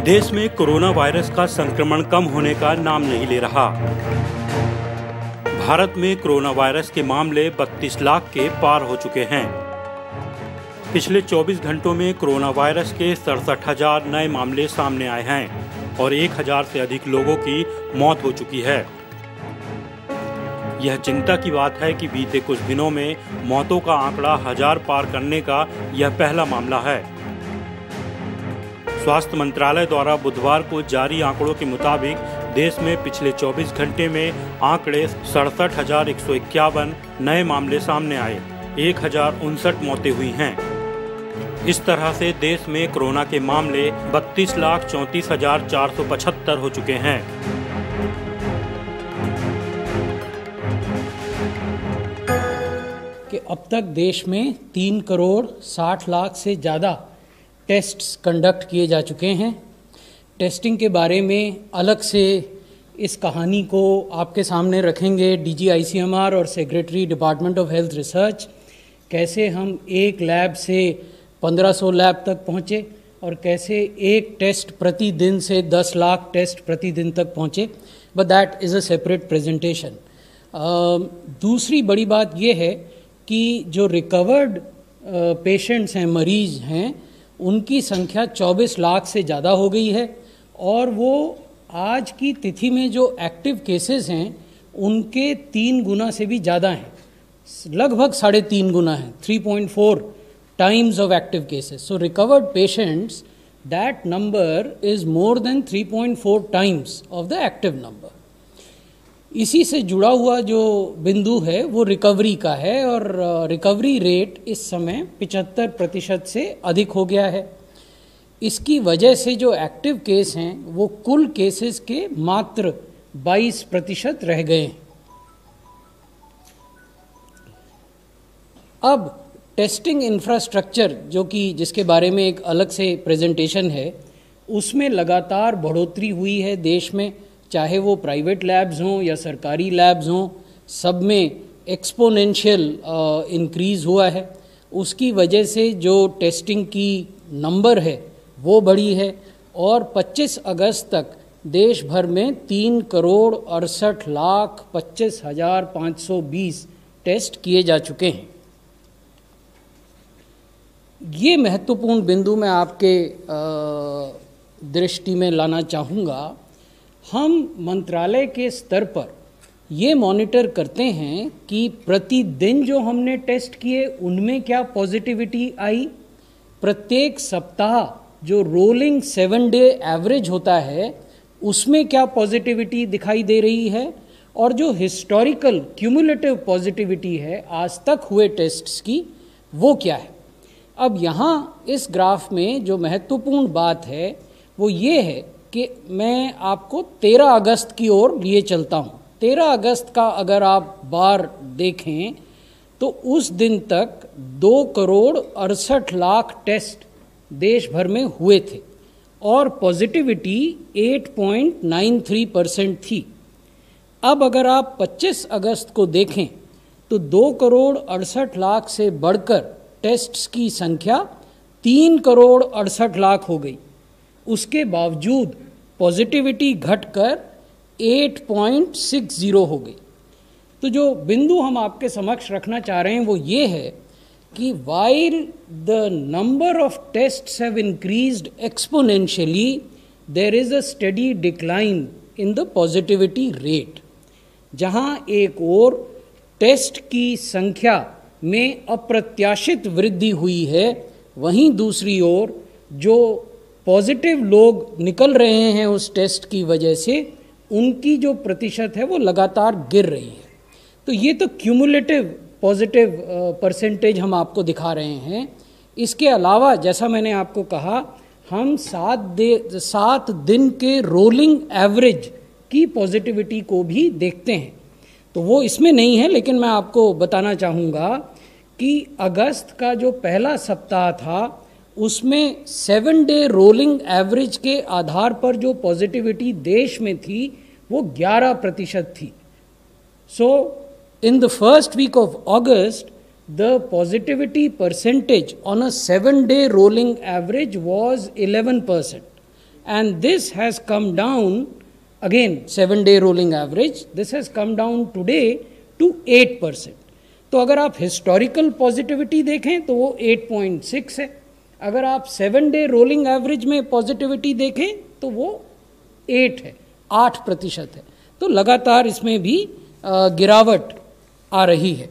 देश में corona virus का संक्रमण कम होने का नाम नहीं ले रहा। भारत में कोरोना वायरस के मामले 32 लाख के पार हो चुके हैं। पिछले 24 घंटों में कोरोना वायरस के 67,000 नए मामले सामने आए हैं और 1,000 से अधिक लोगों की मौत हो चुकी है। यह चिंता की बात है कि बीते कुछ दिनों में मौतों का आंकड़ा 1000 पार करने का यह पहला मामला है। स्वास्थ्य मंत्रालय द्वारा बुधवार को जारी आंकड़ों के मुताबिक देश में पिछले 24 घंटे में आंकड़े 67,151 नए मामले सामने आए, 1,059 मौतें हुई हैं। इस तरह से देश में कोरोना के मामले 32,34,475 हो चुके हैं। कि अब तक देश में 3 करोड़ 60 लाख से ज़्यादा टेस्ट्स कंडक्ट किए जा चुके हैं। टेस्टिंग के बारे में अलग से इस कहानी को आपके सामने रखेंगे डीजी आईसीएमआर और secretary department of health research, कैसे हम एक लैब से 1500 लैब तक पहुँचे और कैसे एक टेस्ट प्रतिदिन से 10 लाख टेस्ट प्रतिदिन तक पहुँचे, but that is a separate presentation. दूसरी बड़ी बात यह है कि जो रिकवर्ड पेशेंट्स हैं, मरीज हैं, उनकी संख्या 24 लाख से ज़्यादा हो गई है और वो आज की तिथि में जो एक्टिव केसेस हैं उनके 3 गुना से भी ज़्यादा हैं, लगभग 3.5 गुना है, 3.4 times of active cases. So recovered patients, that number is more than 3.4 times of the active number. इसी से जुड़ा हुआ जो बिंदु है वो रिकवरी का है और रिकवरी रेट इस समय 75% से अधिक हो गया है। इसकी वजह से जो एक्टिव केस हैं वो कुल केसेस के मात्र 22% रह गए हैं। अब टेस्टिंग इंफ्रास्ट्रक्चर जिसके बारे में एक अलग से प्रेजेंटेशन है, उसमें लगातार बढ़ोतरी हुई है देश में, चाहे वो प्राइवेट लैब्स हों या सरकारी लैब्स हों, सब में एक्सपोनेंशियल इंक्रीज़ हुआ है। उसकी वजह से जो टेस्टिंग की नंबर है वो बढ़ी है और 25 अगस्त तक देश भर में 3,68,25,520 टेस्ट किए जा चुके हैं। ये महत्वपूर्ण बिंदु मैं आपके दृष्टि में लाना चाहूँगा। हम मंत्रालय के स्तर पर ये मॉनिटर करते हैं कि प्रतिदिन जो हमने टेस्ट किए उनमें क्या पॉजिटिविटी आई, प्रत्येक सप्ताह जो रोलिंग 7 डे एवरेज होता है उसमें क्या पॉजिटिविटी दिखाई दे रही है, और जो हिस्टोरिकल क्यूमुलेटिव पॉजिटिविटी है आज तक हुए टेस्ट्स की, वो क्या है। अब यहाँ इस ग्राफ में जो महत्वपूर्ण बात है वो ये है कि मैं आपको 13 अगस्त की ओर लिए चलता हूँ। 13 अगस्त का अगर आप बार देखें तो उस दिन तक 2 करोड़ 68 लाख टेस्ट देश भर में हुए थे और पॉजिटिविटी 8.93% थी। अब अगर आप 25 अगस्त को देखें तो 2 करोड़ 68 लाख से बढ़कर टेस्ट्स की संख्या 3 करोड़ 68 लाख हो गई। उसके बावजूद पॉजिटिविटी घटकर 8.60 हो गई। तो जो बिंदु हम आपके समक्ष रखना चाह रहे हैं वो ये है कि while the number of tests have increased exponentially, there is a steady decline in the positivity rate। जहां एक ओर टेस्ट की संख्या में अप्रत्याशित वृद्धि हुई है, वहीं दूसरी ओर जो पॉजिटिव लोग निकल रहे हैं उस टेस्ट की वजह से, उनकी जो प्रतिशत है वो लगातार गिर रही है। तो ये तो क्यूमुलेटिव पॉजिटिव परसेंटेज हम आपको दिखा रहे हैं। इसके अलावा जैसा मैंने आपको कहा, हम 7 दिन के रोलिंग एवरेज की पॉजिटिविटी को भी देखते हैं। तो वो इसमें नहीं है, लेकिन मैं आपको बताना चाहूँगा कि अगस्त का जो पहला सप्ताह था उसमें 7 डे रोलिंग एवरेज के आधार पर जो पॉजिटिविटी देश में थी वो 11% थी। So in the first week of August the positivity percentage on a 7-day rolling average was 11%. and this has come down, again 7-day rolling average, this has come down today to 8%. तो अगर आप historical positivity देखें तो वो 8.6 है, अगर आप 7-day rolling average में पॉजिटिविटी देखें तो वो 8 है, 8% है। तो लगातार इसमें भी गिरावट आ रही है।